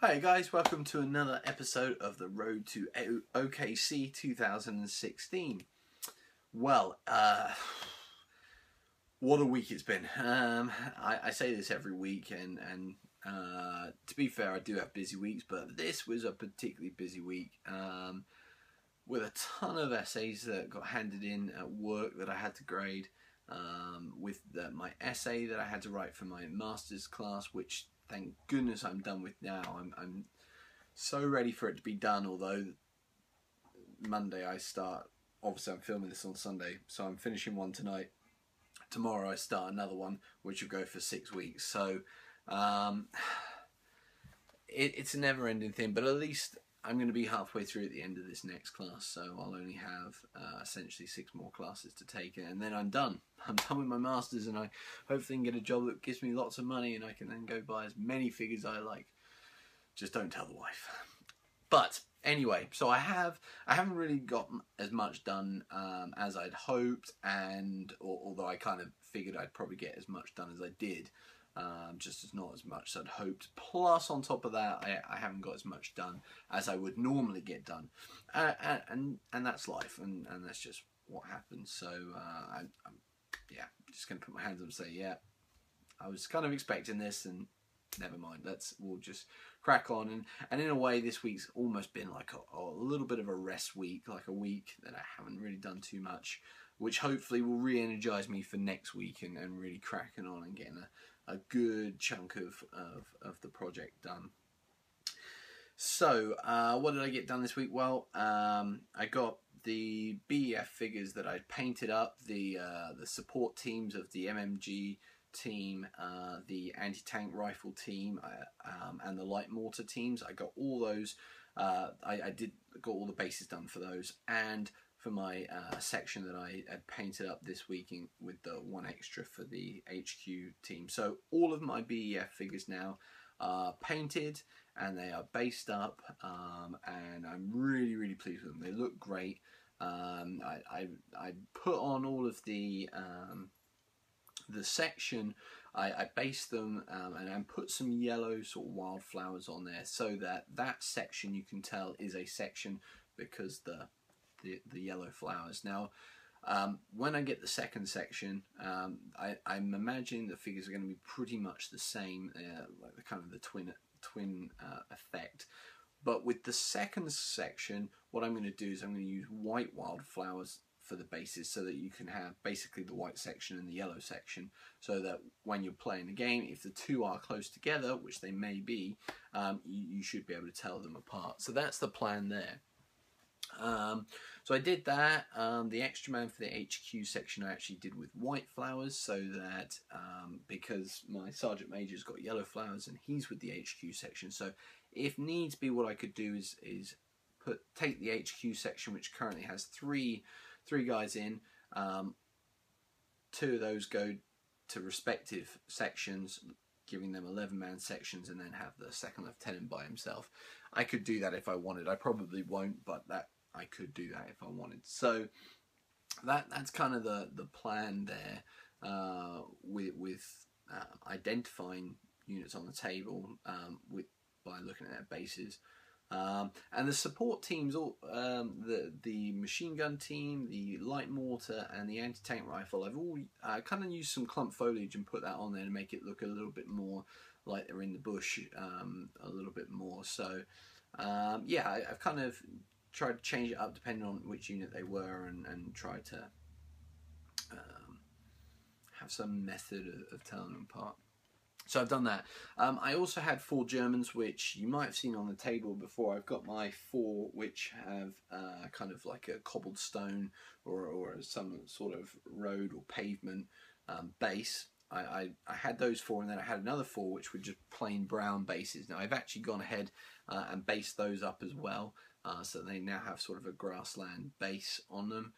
Hi guys, welcome to another episode of the Road to OKC 2016. Well, what a week it's been. I say this every week, and to be fair, I do have busy weeks, but this was a particularly busy week with a ton of essays that got handed in at work that I had to grade, with my essay that I had to write for my master's class, which thank goodness I'm done with now. I'm so ready for it to be done, although Monday I start. Obviously I'm filming this on Sunday, so I'm finishing one tonight. Tomorrow I start another one, which will go for 6 weeks. So it's a never-ending thing, but at least I'm going to be halfway through at the end of this next class, so I'll only have essentially 6 more classes to take, and then I'm done. I'm done with my masters, and I hopefully can get a job that gives me lots of money, and I can then go buy as many figures I like. Just don't tell the wife. But anyway, so I haven't really got as much done as I'd hoped, and although I kind of figured I'd probably get as much done as I did, just as not as much as I'd hoped. Plus, on top of that, I haven't got as much done as I would normally get done, and that's life, and that's just what happens. So I'm just gonna put my hands up and say, yeah, I was kind of expecting this, and never mind. We'll just crack on, and in a way, this week's almost been like a little bit of a rest week, like a week that I haven't really done too much, which hopefully will re-energize me for next week and really cracking on and getting a good chunk of the project done. So, what did I get done this week? Well, I got the BEF figures that I painted up, the support teams of the MMG team, the anti-tank rifle team, and the light mortar teams. I got all those. I got all the bases done for those, and for my section that I had painted up this week with the one extra for the HQ team. So all of my BEF figures now are painted and they are based up, and I'm really pleased with them. They look great. I put on all of the section. I based them and I put some yellow sort of wildflowers on there, so that section you can tell is a section because the yellow flowers. Now, when I get the second section, I'm imagining the figures are going to be pretty much the same, like the kind of the twin effect. But with the second section, what I'm going to do is I'm going to use white wildflowers for the bases, so that you can have basically the white section and the yellow section, so that when you're playing the game, if the two are close together, which they may be, you should be able to tell them apart. So that's the plan there. So I did that. The extra man for the HQ section I actually did with white flowers, so that because my Sergeant Major's got yellow flowers and he's with the HQ section, so if needs be, what I could do is take the HQ section, which currently has three guys in, 2 of those go to respective sections, giving them 11-man sections, and then have the second lieutenant by himself. I could do that if I wanted. I probably won't, but I could do that if I wanted. So that's kind of the plan there, with identifying units on the table by looking at their bases. And the support teams, the machine gun team, the light mortar, and the anti-tank rifle, I've all kind of used some clump foliage and put that on there to make it look a little bit more like they're in the bush, a little bit more. So yeah, I've kind of tried to change it up depending on which unit they were, and try to have some method of telling them apart. So I've done that. I also had 4 Germans, which you might have seen on the table before. I've got my 4, which have kind of like a cobbled stone or some sort of road or pavement base. I had those 4, and then I had another 4 which were just plain brown bases. Now I've actually gone ahead and based those up as well, so they now have sort of a grassland base on them.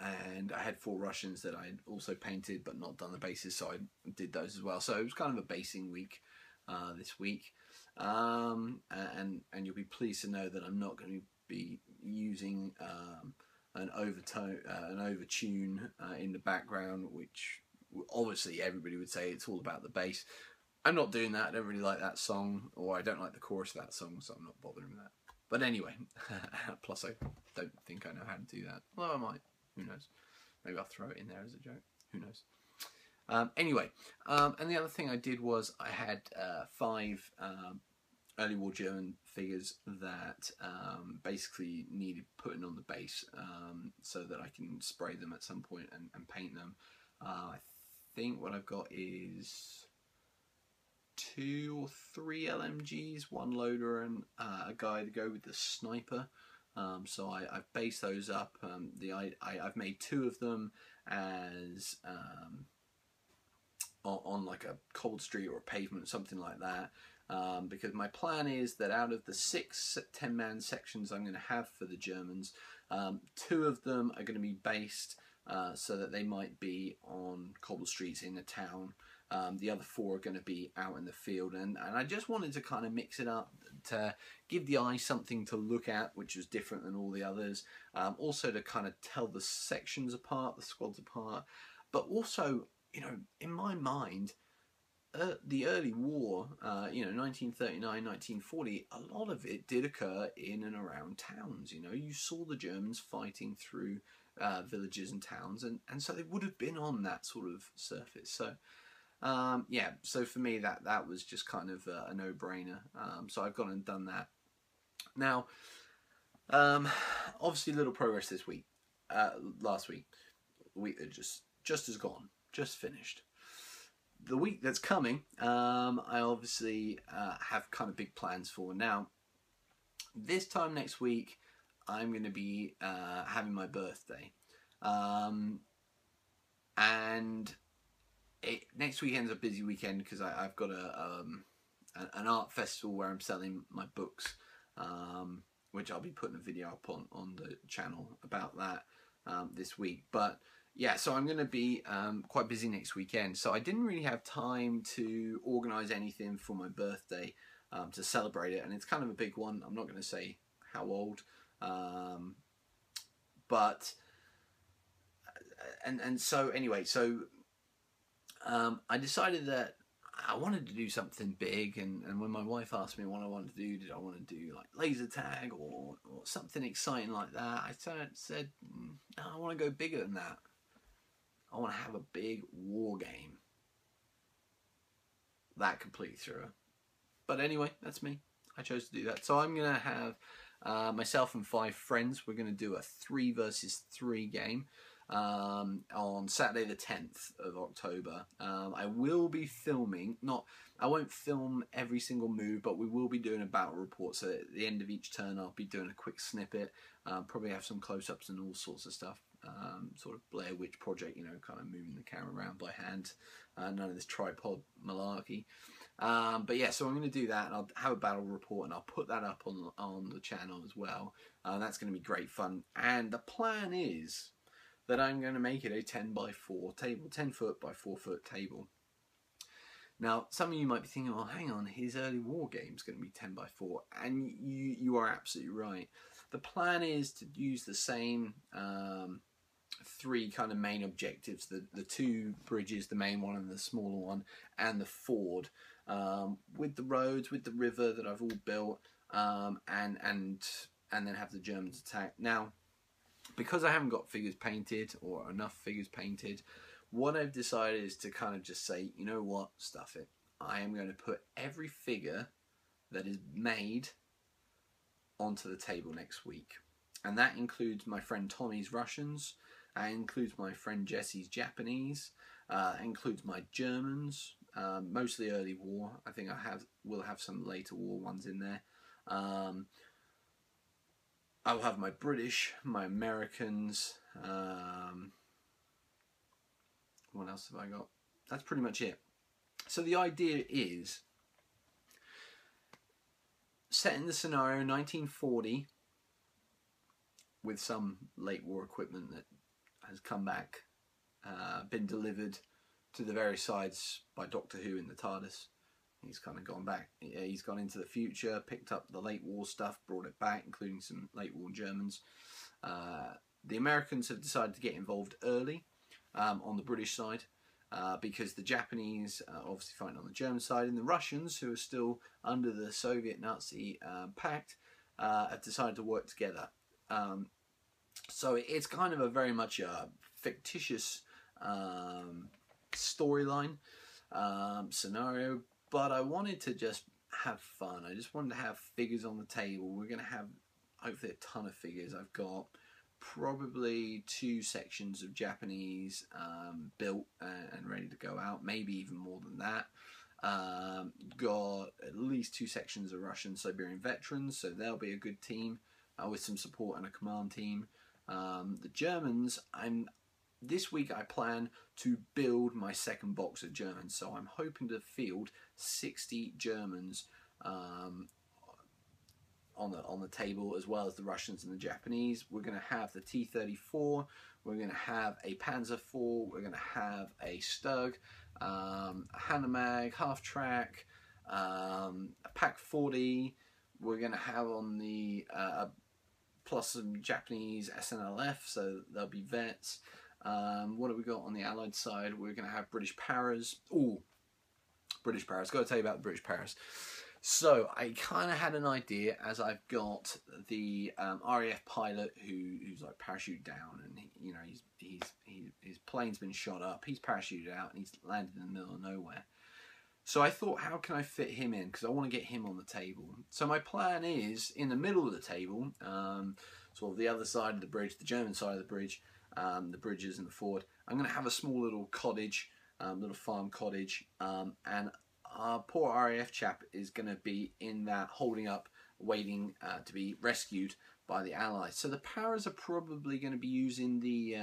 And I had 4 Russians that I'd also painted but not done the bases, so I did those as well. So it was kind of a basing week this week, and you'll be pleased to know that I'm not going to be using an overtune in the background, which obviously everybody would say it's all about the base. I'm not doing that. I don't really like that song, or I don't like the chorus of that song, so I'm not bothering with that. But anyway, plus I don't think I know how to do that. Well, I might. Who knows? Maybe I'll throw it in there as a joke. Who knows? Anyway, and the other thing I did was I had 5 early war German figures that basically needed putting on the base so that I can spray them at some point and paint them. I think what I've got is 2 or 3 LMGs, 1 loader and a guy to go with the sniper. So I've based those up. I've made 2 of them as on like a cold street or a pavement, something like that. Because my plan is that out of the 6 10-man sections I'm going to have for the Germans, 2 of them are going to be based so that they might be on cobble streets in the town. The other 4 are going to be out in the field, and I just wanted to kind of mix it up to give the eye something to look at, which was different than all the others. Also to kind of tell the sections apart, the squads apart, but also, you know, in my mind, the early war, 1939, 1940, a lot of it did occur in and around towns. You know, you saw the Germans fighting through villages and towns, and so they would have been on that sort of surface. So, yeah, so for me that was just kind of a no-brainer. So I've gone and done that. Now, obviously little progress this week. Last week, just has gone, just finished. The week that's coming, I obviously have kind of big plans for. Now, this time next week, I'm going to be having my birthday. And next weekend's a busy weekend because I've got an art festival where I'm selling my books, which I'll be putting a video up on the channel about that this week. But yeah, so I'm going to be quite busy next weekend. So I didn't really have time to organise anything for my birthday to celebrate it. And it's kind of a big one. I'm not going to say how old. But, so anyway, so I decided that I wanted to do something big. And when my wife asked me what I wanted to do, did I want to do like laser tag or something exciting like that? I said, no, I want to go bigger than that. I want to have a big war game. That completely threw her. But anyway, that's me. I chose to do that. So I'm going to have myself and 5 friends. We're going to do a 3 versus 3 game on Saturday the 10th of October. I will be filming, I won't film every single move, but we will be doing a battle report. So at the end of each turn, I'll be doing a quick snippet. Probably have some close-ups and all sorts of stuff. Sort of Blair Witch Project, you know, kind of moving the camera around by hand. None of this tripod malarkey. But yeah, so I'm going to do that, and I'll have a battle report, and I'll put that up on the channel as well. That's going to be great fun. And the plan is that I'm going to make it a 10x4 table, 10 foot by 4 foot table. Now, some of you might be thinking, well, hang on, his early war game's going to be 10x4, and you are absolutely right. The plan is to use the same 3 kind of main objectives, the 2 bridges, the main one and the smaller one, and the ford, with the roads, with the river that I've all built, and then have the Germans attack. Now, because I haven't got figures painted, or enough figures painted, what I've decided is to kind of just say, you know what, stuff it. I am going to put every figure that is made onto the table next week. And that includes my friend Tommy's Russians, that includes my friend Jesse's Japanese, includes my Germans, mostly early war. I think will have some later war ones in there. I'll have my British, my Americans, what else have I got? That's pretty much it. So the idea is, setting the scenario 1940 with some late war equipment that has come back, been delivered to the various sides by Doctor Who in the TARDIS. He's kind of gone back. He's gone into the future, picked up the late war stuff, brought it back, including some late war Germans. The Americans have decided to get involved early on the British side. because the Japanese are obviously fighting on the German side, and the Russians, who are still under the Soviet Nazi pact, have decided to work together. So it's kind of a very much a fictitious storyline scenario, but I wanted to just have fun. I just wanted to have figures on the table. We're going to have hopefully a ton of figures. I've got probably 2 sections of Japanese built and ready to go out, maybe even more than that. Got at least 2 sections of Russian Siberian veterans, so they'll be a good team with some support and a command team. The Germans, this week I plan to build my second box of Germans, so I'm hoping to field 60 Germans on the table, as well as the Russians and the Japanese. We're going to have the T-34, we're going to have a Panzer IV, we're going to have a Stug, a Hanomag, half-track, a Pak-40, we're going to have on the plus some Japanese SNLF, so they'll be vets. What have we got on the Allied side? We're going to have British Paras. Ooh, British Paras. Got to tell you about the British Paras. So I kind of had an idea, as I've got the RAF pilot who's like parachuted down, and his plane's been shot up. He's parachuted out and he's landed in the middle of nowhere. So I thought, how can I fit him in? Because I want to get him on the table. So my plan is, in the middle of the table, sort of the other side of the bridge, the German side of the bridge, the bridges and the ford, I'm going to have a small little cottage, little farm cottage, and our poor RAF chap is going to be in that, holding up, waiting to be rescued by the Allies. So the Paras are probably going to be using the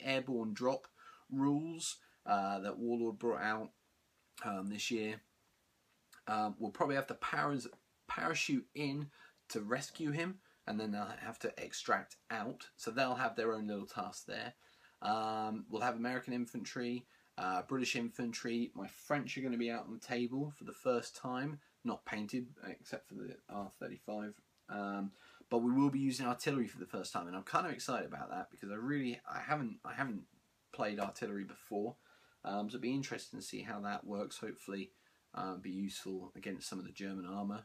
airborne drop rules that Warlord brought out this year. We'll probably have the Paras parachute in to rescue him, and then they'll have to extract out. So they'll have their own little task there. We'll have American infantry, British infantry. My French are going to be out on the table for the first time, not painted except for the R35. But we will be using artillery for the first time, and I'm kind of excited about that because I haven't played artillery before. So it'll be interesting to see how that works. Hopefully be useful against some of the German armour.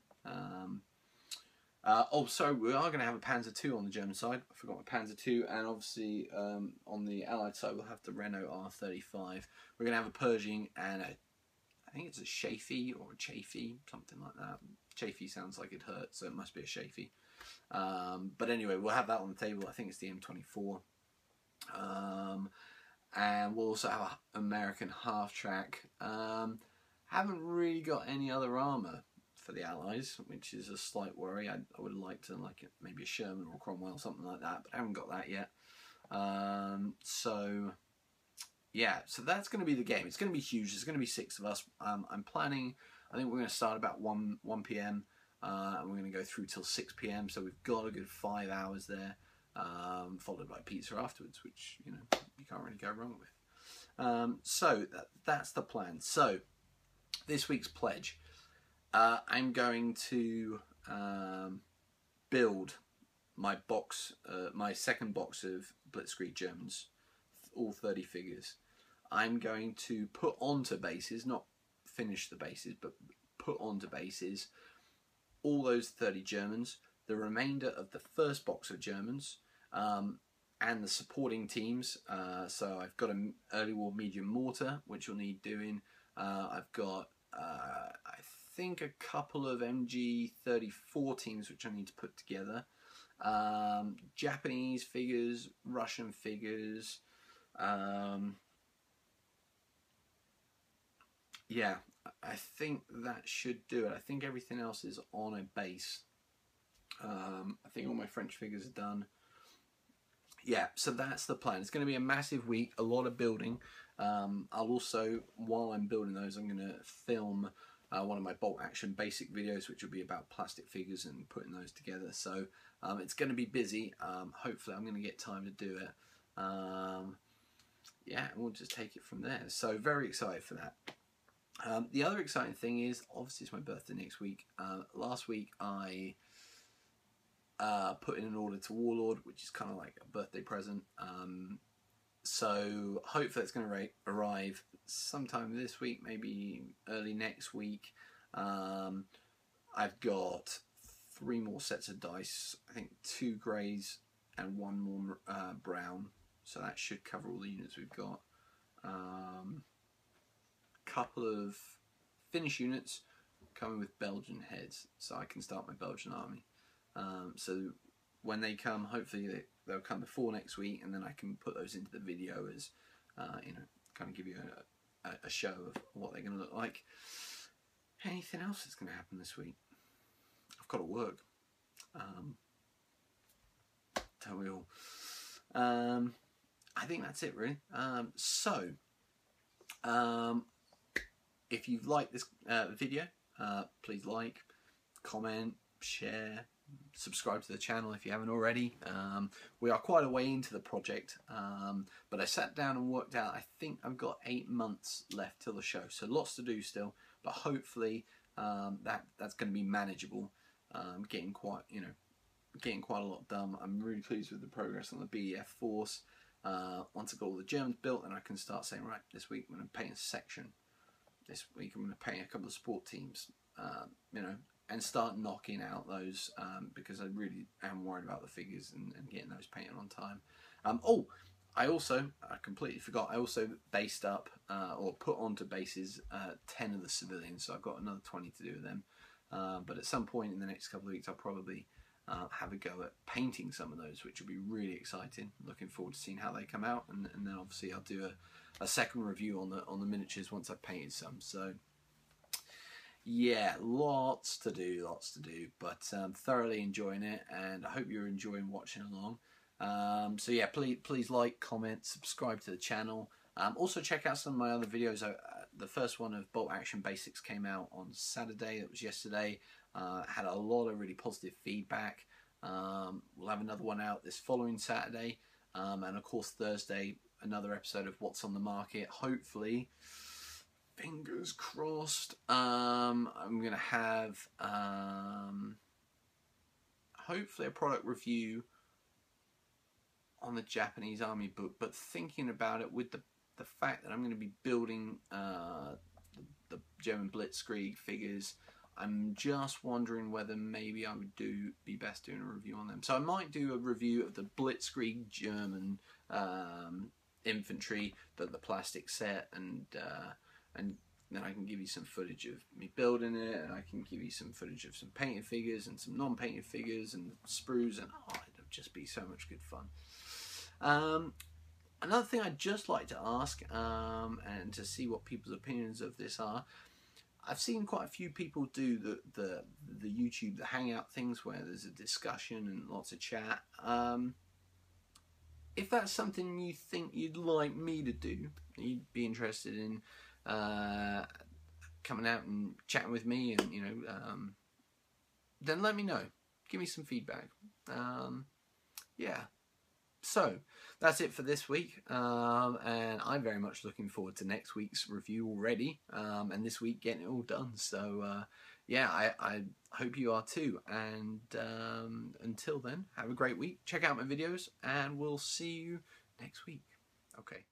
So we are going to have a Panzer II on the German side. I forgot my Panzer II, and obviously on the Allied side we'll have the Renault R35. We're going to have a Pershing and I think it's a Chaffee or a Chaffee, something like that. Chaffee sounds like it hurts, so it must be a Chaffee. But anyway, we'll have that on the table. I think it's the M24. And we'll also have an American half-track. Haven't really got any other armour for the Allies, which is a slight worry. I would have liked to like maybe a Sherman or a Cromwell, something like that, but I haven't got that yet. So yeah, so that's going to be the game. It's going to be huge. There's going to be 6 of us. I'm planning, I think we're going to start about 1 p.m. And we're going to go through till 6 p.m. So we've got a good 5 hours there, followed by pizza afterwards, which you can't really go wrong with. So that's the plan. So this week's pledge. I'm going to build my box, my second box of Blitzkrieg Germans, all 30 figures. I'm going to put onto bases, not finish the bases, but put onto bases all those 30 Germans, the remainder of the first box of Germans, and the supporting teams. So I've got an early war medium mortar, which will need doing. I've got I think a couple of MG34 teams which I need to put together. Japanese figures, Russian figures. Yeah, I think that should do it. I think everything else is on a base. I think all my French figures are done. Yeah, so that's the plan. It's going to be a massive week, a lot of building. I'll also, while I'm building those, I'm going to film one of my bolt action basic videos, which will be about plastic figures and putting those together. So it's going to be busy. Hopefully I'm going to get time to do it. Yeah, and we'll just take it from there. So very excited for that. The other exciting thing is, obviously it's my birthday next week. Last week I put in an order to Warlord, which is kind of like a birthday present. So hopefully it's going to arrive sometime this week, maybe early next week. I've got 3 more sets of dice, I think 2 greys and 1 more brown, so that should cover all the units we've got. Couple of Finnish units coming with Belgian heads, so I can start my Belgian army. So when they come, hopefully they'll come before next week, and then I can put those into the video as, you know, kind of give you a show of what they're going to look like. Anything else that's going to happen this week? I've got to work. Don't we all? I think that's it, really. If you've liked this video, please like, comment, share, subscribe to the channel if you haven't already. We are quite a way into the project, but I sat down and worked out, I think I've got 8 months left till the show, so lots to do still, but hopefully that's going to be manageable. Getting quite a lot done. I'm really pleased with the progress on the BEF force. Once I've got all the Germans built, then I can start saying, right, this week I'm going to paint a section. This week I'm going to paint a couple of support teams, you know, and start knocking out those, because I really am worried about the figures and getting those painted on time. I completely forgot, I also based up, or put onto bases 10 of the civilians, so I've got another 20 to do with them. But at some point in the next couple of weeks I'll probably have a go at painting some of those, which will be really exciting. Looking forward to seeing how they come out, and then obviously I'll do a second review on the miniatures once I've painted some. So yeah, lots to do, but thoroughly enjoying it, and I hope you're enjoying watching along. So yeah, please like, comment, subscribe to the channel. Also check out some of my other videos. The first one of Bolt Action Basics came out on Saturday, that was yesterday. Had a lot of really positive feedback. We'll have another one out this following Saturday, and of course Thursday another episode of What's on the Market. Hopefully, fingers crossed, I'm going to have hopefully a product review on the Japanese Army book, but thinking about it with the fact that I'm going to be building the German Blitzkrieg figures, I'm just wondering whether maybe I would be best doing a review on them. So I might do a review of the Blitzkrieg German infantry, the plastic set, and then I can give you some footage of me building it, and I can give you some footage of some painted figures and some non-painted figures and sprues, and it'll just be so much good fun. Another thing I'd just like to ask, and to see what people's opinions of this are, I've seen quite a few people do the YouTube, the Hangout things where there's a discussion and lots of chat. If that's something you think you'd like me to do, you'd be interested in coming out and chatting with me, and then let me know. Give me some feedback. Yeah. So that's it for this week, and I'm very much looking forward to next week's review already, and this week getting it all done. So yeah, I hope you are too, and until then, have a great week. Check out my videos, and we'll see you next week. Okay.